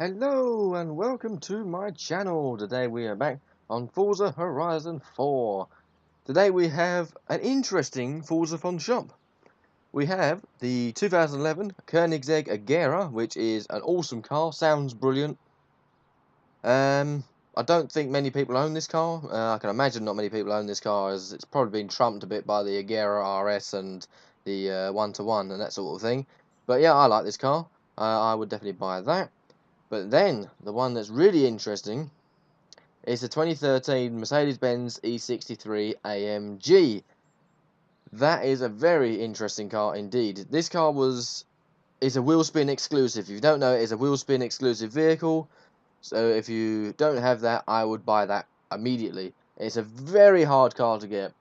Hello and welcome to my channel. Today we are back on Forza Horizon 4. Today we have an interesting Forzathon shop. We have the 2011 Koenigsegg Agera, which is an awesome car, sounds brilliant. I don't think many people own this car. I can imagine not many people own this car, as it's probably been trumped a bit by the Agera RS and the 1-to-1 and that sort of thing. But yeah, I like this car. I would definitely buy that. But then, the one that's really interesting is the 2013 Mercedes-Benz E63 Amg. That is a very interesting car indeed. This car is a wheel spin exclusive. If you don't know, it is a wheel spin exclusive vehicle. So if you don't have that, I would buy that immediately. It's a very hard car to get.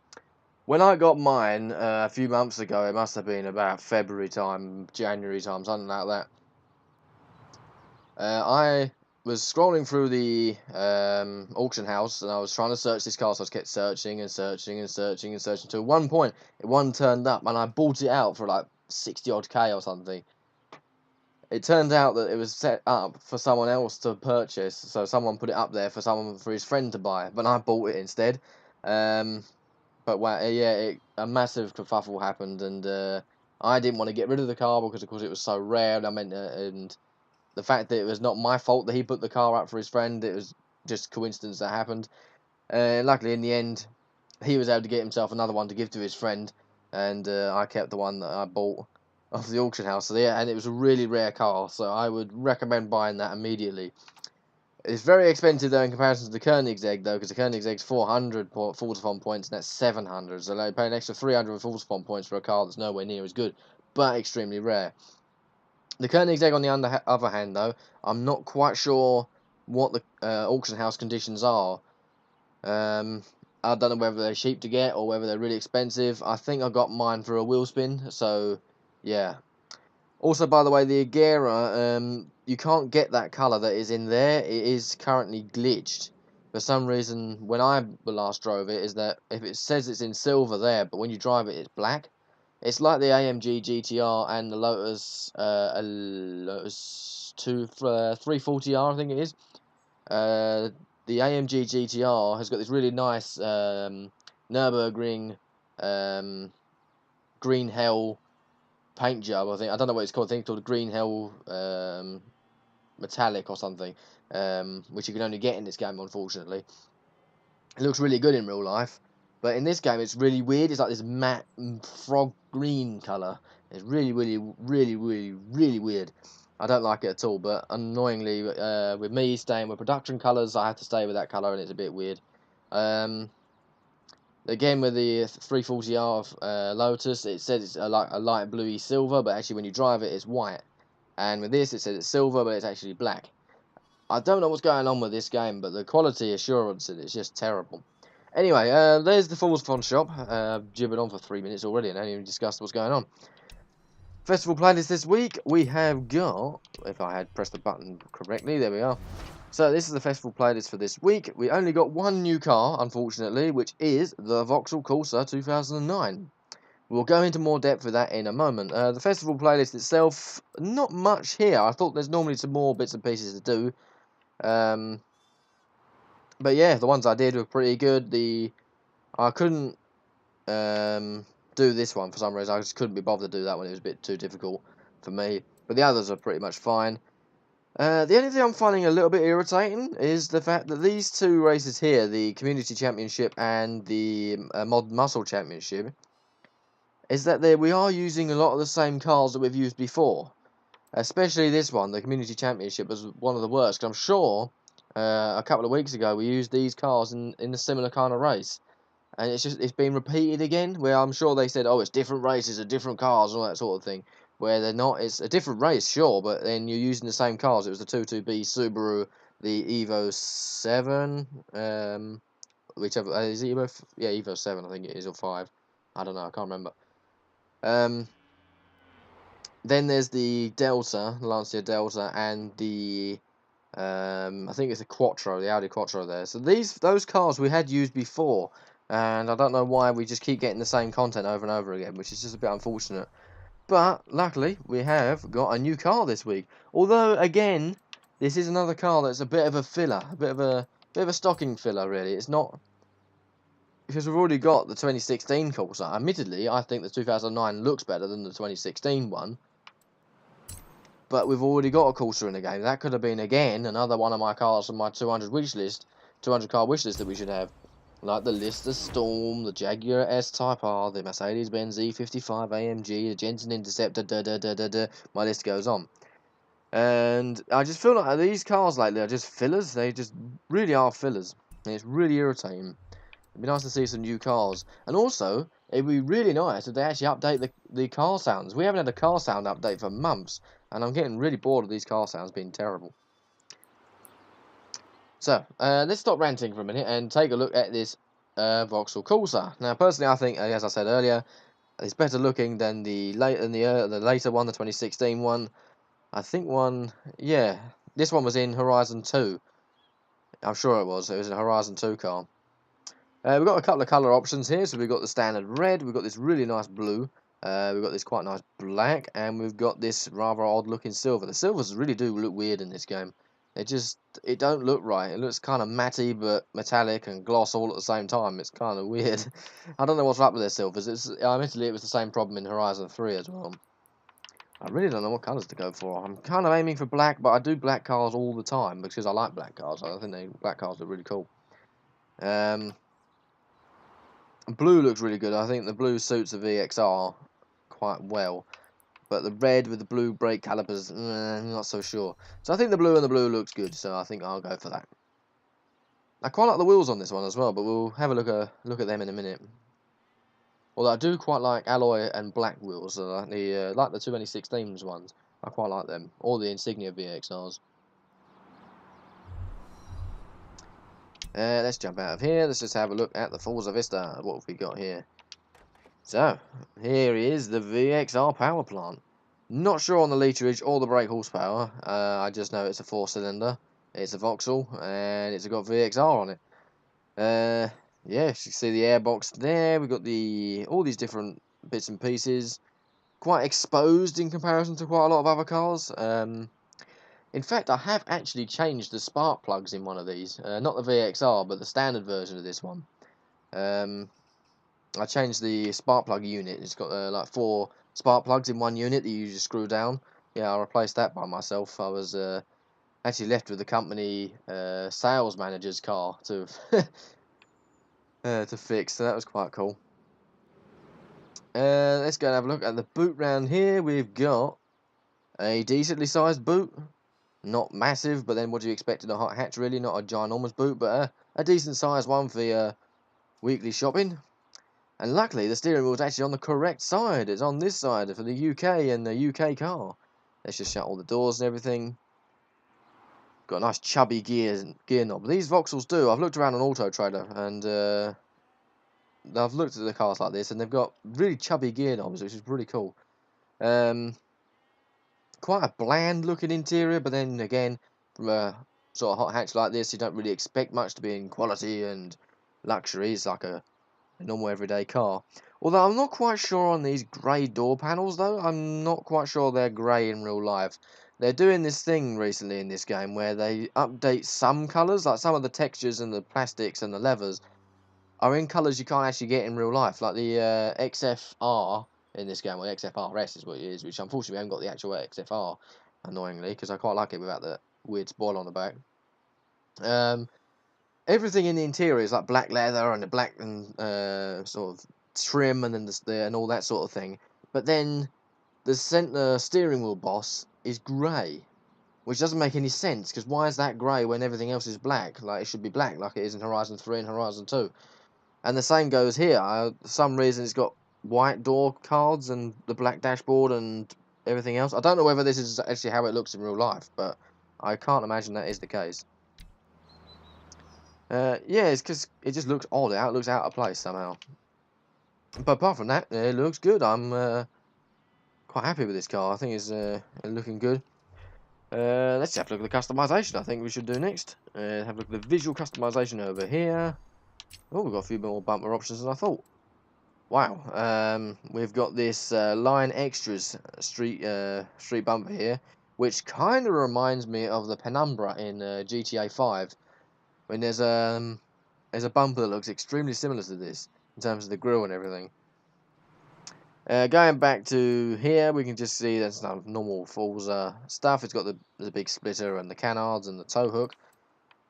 When I got mine a few months ago, it must have been about February time, January time, something like that. I was scrolling through the auction house and I was trying to search this car, so I kept searching and searching and searching and searching. To one point, one turned up and I bought it out for like 60 odd K or something. It turned out that it was set up for someone else to purchase, so someone put it up there for his friend to buy, but I bought it instead. But wow, yeah, a massive kerfuffle happened, and I didn't want to get rid of the car because, of course, it was so rare. And the fact that it was not my fault that he put the car up for his friend, it was just coincidence that happened. Luckily, in the end, he was able to get himself another one to give to his friend, and I kept the one that I bought off the auction house. So yeah, and it was a really rare car, so I would recommend buying that immediately. It's very expensive though in comparison to the Koenigsegg though, because the Koenigsegg's 400 Forzathon points and that's 700, so they pay an extra 300 Forzathon points for a car that's nowhere near as good, but extremely rare. The Koenigsegg, on the other hand, though, I'm not quite sure what the auction house conditions are. I don't know whether they're cheap to get or whether they're really expensive. I think I got mine for a wheel spin, so yeah. Also, by the way, the Agera, you can't get that colour that is in there. It is currently glitched. For some reason, when I last drove it, is that if it says it's in silver there, but when you drive it, it's black. It's like the AMG GTR and the Lotus 340R, I think it is. The AMG GTR has got this really nice Nürburgring Green Hell paint job. I don't know what it's called. I think it's called Green Hell Metallic or something, which you can only get in this game, unfortunately. It looks really good in real life. But in this game, it's really weird. It's like this matte frog green colour. It's really, really, really, really, really weird. I don't like it at all. But annoyingly, with me staying with production colours, I have to stay with that colour, and it's a bit weird. Again, with the 340R Lotus, it says it's a light bluey silver, but actually when you drive it, it's white. And with this, it says it's silver, but it's actually black. I don't know what's going on with this game, but the quality assurance is just terrible. Anyway, there's the Forzathon shop. Gibbered on for 3 minutes already and I haven't even discussed what's going on. Festival playlist this week, we have got, if I had pressed the button correctly, there we are. So this is the festival playlist for this week. We only got one new car, unfortunately, which is the Vauxhall Corsa 2009. We'll go into more depth with that in a moment. The festival playlist itself, not much here. I thought there's normally some more bits and pieces to do. But yeah, the ones I did were pretty good. I couldn't do this one for some reason. I just couldn't be bothered to do that one. It was a bit too difficult for me. But the others are pretty much fine. The only thing I'm finding a little bit irritating is the fact that these two races here, the Community Championship and the Mod Muscle Championship, is that we are using a lot of the same cars that we've used before. Especially this one, the Community Championship, was one of the worst. 'Cause I'm sure a couple of weeks ago we used these cars in a similar kind of race, and it's been repeated again, where I'm sure they said, oh, it's different races and different cars and all that sort of thing, where they're not. It's a different race, sure, but then you're using the same cars. It was the 22B Subaru, the Evo 7, whichever, is it Evo? Yeah, Evo 7 I think it is, or 5, I don't know, I can't remember. Then there's the Delta, Lancia Delta, and the I think it's a Quattro, the Audi Quattro there. So those cars we had used before, and I don't know why we just keep getting the same content over and over again, which is just a bit unfortunate. But luckily we have got a new car this week. Although again, this is another car that's a bit of a filler, a bit of a stocking filler, really. It's not, because we've already got the 2016 Corsa. Admittedly, I think the 2009 looks better than the 2016 one, but we've already got a Corsa in the game. That could have been, again, another one of my cars from my 200 car wish list that we should have. Like the Lister Storm, the Jaguar S-Type R, the Mercedes-Benz E63 Amg, the Jensen Interceptor, my list goes on. And I just feel like these cars lately are just fillers. They just really are fillers. And it's really irritating. It'd be nice to see some new cars. And also, it'd be really nice if they actually update the car sounds. We haven't had a car sound update for months. And I'm getting really bored of these car sounds being terrible. So, let's stop ranting for a minute and take a look at this Vauxhall Corsa. Now, personally, I think, as I said earlier, it's better looking than the later one, the 2016 one. I think this one was in Horizon 2. I'm sure it was. It was a Horizon 2 car. We've got a couple of colour options here. So we've got the standard red, we've got this really nice blue, we've got this quite nice black, and we've got this rather odd looking silver. The silvers really do look weird in this game. It don't look right. It looks kind of matty but metallic and gloss all at the same time. It's kind of weird. I don't know what's up with their silvers. Admittedly, it was the same problem in Horizon 3 as well. I really don't know what colours to go for. I'm kind of aiming for black, but I do black cars all the time because I like black cars. I think black cars are really cool. Blue looks really good. I think the blue suits the VXR quite well. But the red with the blue brake calipers, not so sure. So I think the blue and the blue looks good, so I think I'll go for that. I quite like the wheels on this one as well, but we'll have a look at them in a minute. Although I do quite like alloy and black wheels, like the 2016 ones. I quite like them, or the Insignia VXRs. Let's jump out of here. Let's just have a look at the Forza Vista. What have we got here? So, here is the VXR power plant. Not sure on the literage or the brake horsepower. I just know it's a 4-cylinder. It's a Vauxhall, and it's got VXR on it. Yeah, you can see the airbox there. We've got all these different bits and pieces. Quite exposed in comparison to quite a lot of other cars. In fact, I have actually changed the spark plugs in one of these. Not the VXR, but the standard version of this one. I changed the spark plug unit. It's got like 4 spark plugs in one unit that you just screw down. Yeah, I replaced that by myself. I was actually left with the company sales manager's car to to fix, so that was quite cool. Let's go and have a look at the boot round here. We've got a decently sized boot. Not massive, but then what do you expect in a hot hatch, really? Not a ginormous boot, but a decent sized one for your weekly shopping. And luckily, the steering wheel is actually on the correct side. It's on this side for the UK and the UK car. Let's just shut all the doors and everything. Got a nice chubby gear knob. These Vauxhalls do. I've looked around on Auto Trader, and I've looked at the cars like this, and they've got really chubby gear knobs, which is pretty cool. Quite a bland looking interior, but then again, from a sort of hot hatch like this, you don't really expect much to be in quality and luxury. It's like a normal everyday car. Although I'm not quite sure on these grey door panels, though. I'm not quite sure they're grey in real life. They're doing this thing recently in this game where they update some colours, like some of the textures and the plastics and the leathers are in colours you can't actually get in real life, like the XFR in this game, or XFRS is what it is, which unfortunately we haven't got the actual XFR, annoyingly, because I quite like it without the weird spoil on the back. Everything in the interior is like black leather and the black and sort of trim and then and all that sort of thing. But then the center steering wheel boss is grey, which doesn't make any sense, because why is that grey when everything else is black? Like, it should be black like it is in Horizon 3 and Horizon 2. And the same goes here. For some reason it's got white door cards and the black dashboard and everything else. I don't know whether this is actually how it looks in real life, but I can't imagine that is the case. Yeah, it's because it just looks odd out. It looks out of place somehow. But apart from that, it looks good. I'm quite happy with this car. I think it's looking good. Let's have a look at the customization. I think we should do next. Have a look at the visual customization over here. Oh, we've got a few more bumper options than I thought. Wow. We've got this Line Extras street bumper here, which kind of reminds me of the Penumbra in GTA 5, when there's a bumper that looks extremely similar to this in terms of the grille and everything. Going back to here, we can just see that's some normal Forza stuff. It's got the big splitter and the canards and the tow hook.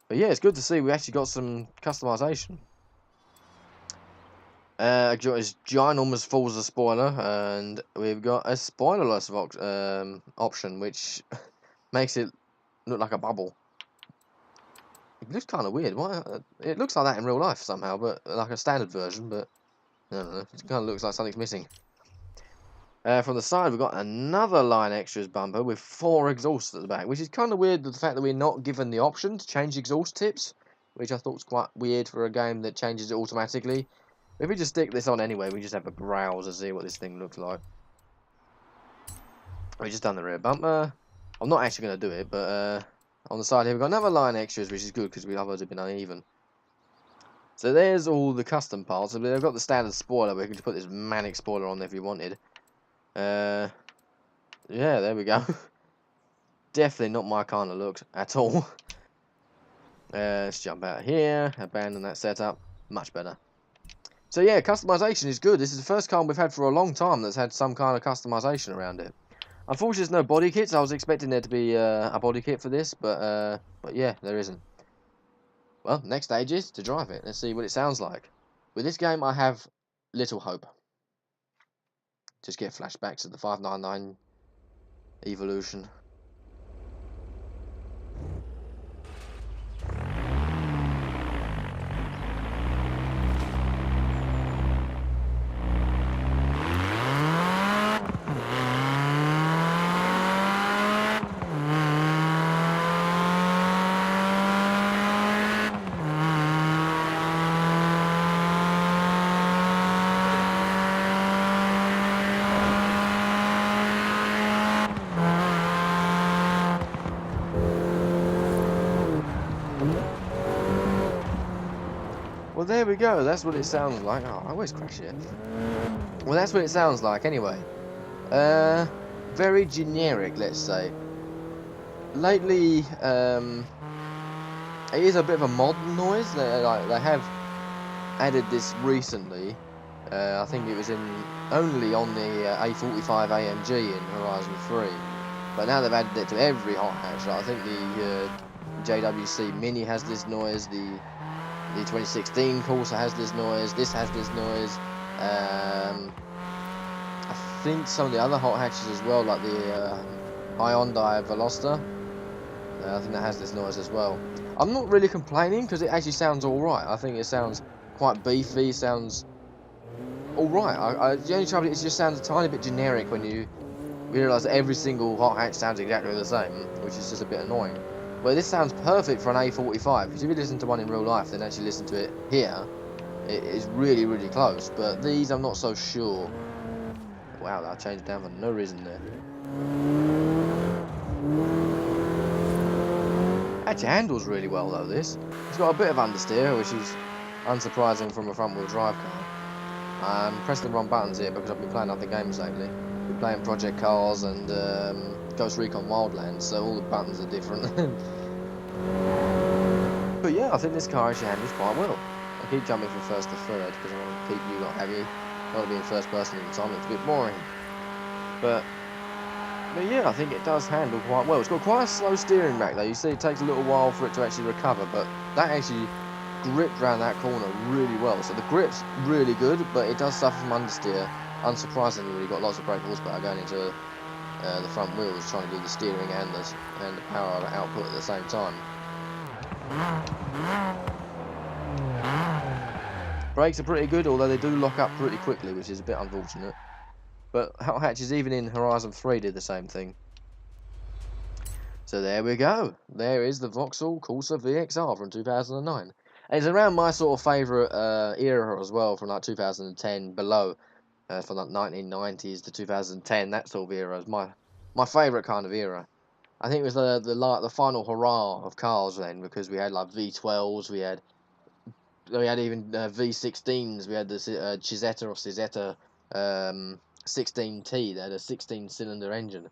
But yeah, it's good to see we actually got some customization. Got this ginormous Forza spoiler, and we've got a spoilerless option, which makes it look like a bubble. It looks kind of weird. Why? It looks like that in real life somehow, but like a standard version. But I don't know. It kind of looks like something's missing. From the side, we've got another line extras bumper with 4 exhausts at the back, which is kind of weird, the fact that we're not given the option to change exhaust tips, which I thought was quite weird for a game that changes it automatically. If we just stick this on anyway, we just have a browse and see what this thing looks like. We've just done the rear bumper. I'm not actually going to do it, but on the side here, we've got another line extras, which is good because we otherwise have been uneven. So there's all the custom parts. They've got the standard spoiler, but you can just put this manic spoiler on there if you wanted. Yeah, there we go. Definitely not my kind of look at all. Let's jump out here, abandon that setup. Much better. So yeah, customization is good. This is the first car we've had for a long time that's had some kind of customization around it. Unfortunately, there's no body kits. I was expecting there to be a body kit for this, but yeah, there isn't. Well, next stage is to drive it. Let's see what it sounds like. With this game, I have little hope. Just get flashbacks to the 599 Evolution. Well, there we go. That's what it sounds like. Oh, I always crash it. Well, that's what it sounds like anyway. Very generic, let's say. Lately, it is a bit of a modern noise. They have added this recently. I think it was only on the A45 AMG in Horizon 3. But now they've added it to every hot hatch. Like, I think the JWC Mini has this noise. The 2016 Corsa has this noise. This has this noise. I think some of the other hot hatches as well, like the Hyundai Veloster. I think that has this noise as well. I'm not really complaining because it actually sounds alright. I think it sounds quite beefy, sounds alright. The only trouble is it just sounds a tiny bit generic when you realise that every single hot hatch sounds exactly the same, which is just a bit annoying. But this sounds perfect for an A45, because if you listen to one in real life, then actually listen to it here, it is really, really close. But these, I'm not so sure. Wow, that changed down for no reason there. Actually handles really well though, this. It's got a bit of understeer, which is unsurprising from a front-wheel drive car. I'm pressing the wrong buttons here because I've been playing other games lately. I've been playing Project Cars and Ghost Recon Wildlands, so all the buttons are different. But yeah, I think this car actually handles quite well. I keep jumping from first to third because I want to keep you lot happy. I want to be in first person all the time, it's a bit boring. But yeah, I think it does handle quite well. It's got quite a slow steering back though. You see it takes a little while for it to actually recover, but that actually gripped around that corner really well. So the grip's really good, but it does suffer from understeer. Unsurprisingly, we've got lots of brake horsepower going into the front wheels, trying to do the steering and the power output at the same time. Brakes are pretty good, although they do lock up pretty quickly, which is a bit unfortunate. But hot hatches even in Horizon 3 did the same thing. So there we go. There is the Vauxhall Corsa VXR from 2009. And it's around my sort of favourite era as well, from like 2010 below. From like 1990s to 2010, that sort of era is my favourite kind of era. I think it was the final hurrah of cars then, because we had like V12s, we had even V16s, we had the Cizeta 16T, they had a 16-cylinder engine.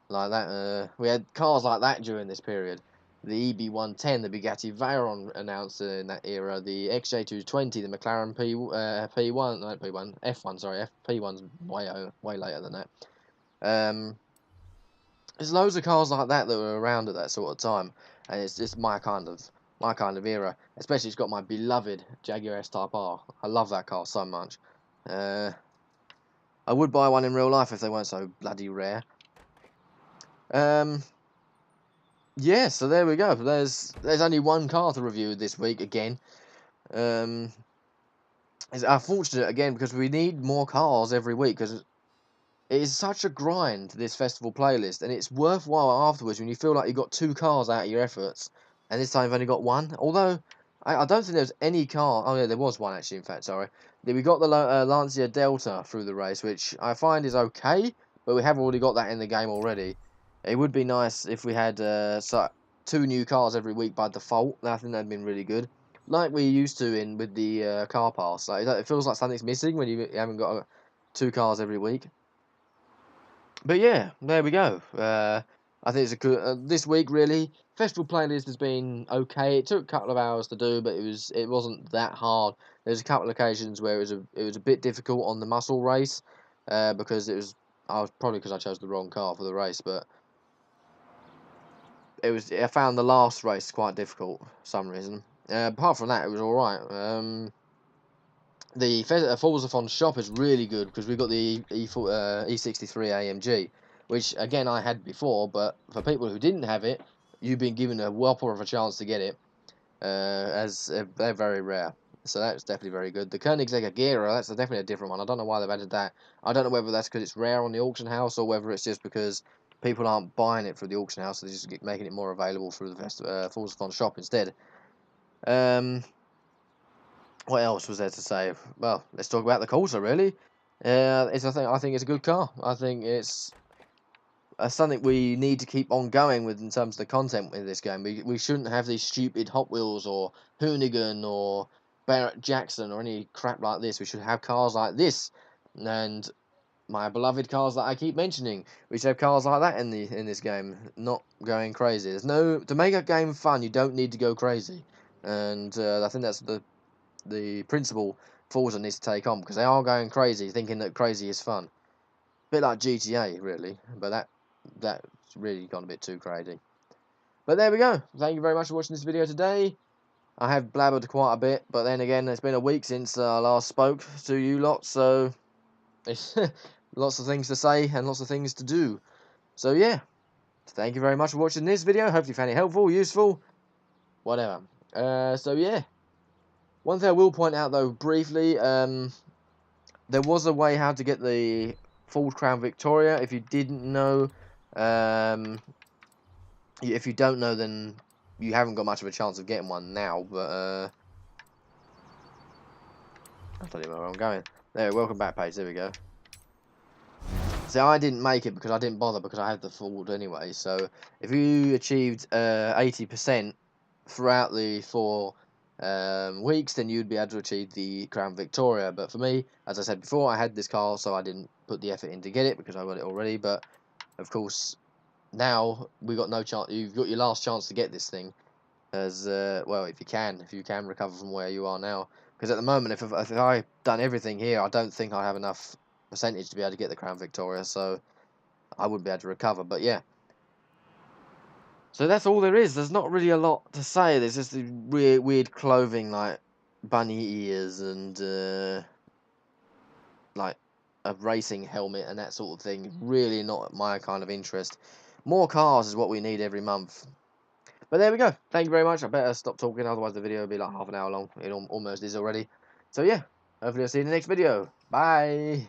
like that. We had cars like that during this period. The EB110, the Bugatti Veyron announced in that era. The XJ220, the McLaren P1, not P1, F1. Sorry, P1's way later than that. There's loads of cars like that that were around at that sort of time, and it's just my kind of era. Especially, it's got my beloved Jaguar S-Type R. I love that car so much. I would buy one in real life if they weren't so bloody rare. Yeah, so there we go. There's only one car to review this week again. It's unfortunate again because we need more cars every week because it is such a grind, this festival playlist, and it's worthwhile afterwards when you feel like you got 2 cars out of your efforts, and this time you've only got 1. Although I don't think there was any car. Oh yeah, there was one actually. In fact, sorry. We got the Lancia Delta through the race, which I find is okay, but we have already got that in the game already. It would be nice if we had 2 new cars every week by default. I think that'd been really good, like we used to with the car pass. Like, it feels like something's missing when you haven't got 2 cars every week. But yeah, there we go. I think it's a good this week really. Festival playlist has been okay. It took a couple of hours to do, but it wasn't that hard. There's a couple of occasions where it was a bit difficult on the muscle race, because probably because I chose the wrong car for the race, but I found the last race quite difficult for some reason. Apart from that, it was all right. The Forzathon shop is really good because we've got the E63 Amg, which again I had before, but for people who didn't have it, you've been given a whopper of a chance to get it, as they're very rare. So that's definitely very good. The Koenigsegg Agera, that's definitely a different one. I don't know why they've added that. I don't know whether that's because it's rare on the auction house or whether it's just because people aren't buying it through the auction house, so they're just making it more available through the Forzathon shop instead. What else was there to say? Well, let's talk about the Corsa, really. I think it's a good car. I think it's something we need to keep on going with in terms of the content in this game. We shouldn't have these stupid Hot Wheels or Hoonigan or Barrett Jackson or any crap like this. We should have cars like this, and my beloved cars that I keep mentioning. We should have cars like that in this game, not going crazy. To make a game fun, you don't need to go crazy, and I think that's the principle Forza needs to take on, because they are going crazy, thinking that crazy is fun. A bit like GTA, really, but that's really gone a bit too crazy. But there we go. Thank you very much for watching this video today. I have blabbered quite a bit, but then again, it's been a week since I last spoke to you lot, so it's lots of things to say and lots of things to do. So yeah, thank you very much for watching this video. Hope you found it helpful, useful, whatever. So yeah. One thing I will point out, though, briefly, there was a way how to get the Ford Crown Victoria. If you didn't know, if you don't know, then you haven't got much of a chance of getting one now. But I don't even know where I'm going. There, welcome back page. There we go. See, I didn't make it because I didn't bother because I had the Ford anyway. So if you achieved 80% throughout the 4 weeks, then you'd be able to achieve the Crown Victoria. But for me, as I said before, I had this car, so I didn't put the effort in to get it because I got it already. But of course, now we got no chance. You've got your last chance to get this thing, as well, if you can recover from where you are now. Because at the moment, if I've done everything here, I don't think I have enough percentage to be able to get the Crown Victoria, so I wouldn't be able to recover. But yeah. So that's all there is. There's not really a lot to say. There's just the weird clothing like bunny ears and like a racing helmet and that sort of thing. Really not my kind of interest. More cars is what we need every month. But there we go. Thank you very much. I better stop talking, otherwise the video will be like half an hour long. It almost is already. So yeah, hopefully I'll see you in the next video. Bye.